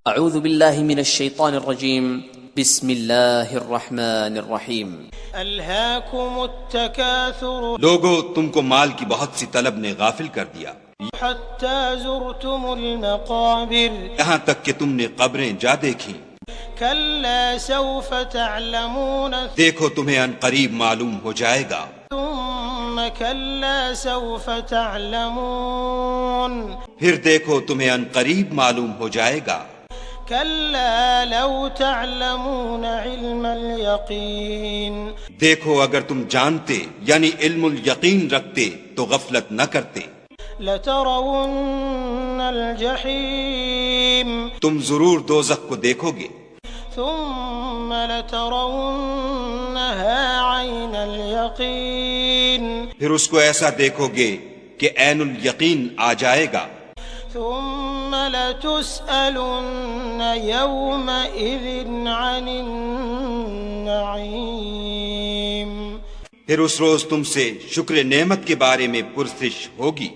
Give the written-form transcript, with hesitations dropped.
اعوذ باللہ من الشیطان الرجیم بسم اللہ الرحمن الرحیم الہاکم التکاثر لوگو تم کو مال کی بہت سی طلب نے غافل کر دیا حتی زرتم المقابر یہاں تک کہ تم نے قبریں جا دیکھی کلا سوف تعلمون دیکھو تمہیں ان قریب معلوم ہو جائے گا ثم کلا سوف تعلمون پھر دیکھو تمہیں ان قریب معلوم ہو جائے گا کلا لو تعلمون علم الیقین دیکھو اگر تم جانتے یعنی علم الیقین رکھتے تو غفلت نہ کرتے لترون الجحیم تم ضرور دوزخ کو دیکھو گے ثم لترونها عین الیقین پھر اس کو ایسا دیکھو گے کہ عین الیقین آ جائے گا ثم لتسألن يومئذ عن النعیم پھر اس روز تم سے شکر نعمت کے بارے میں پرسش ہوگی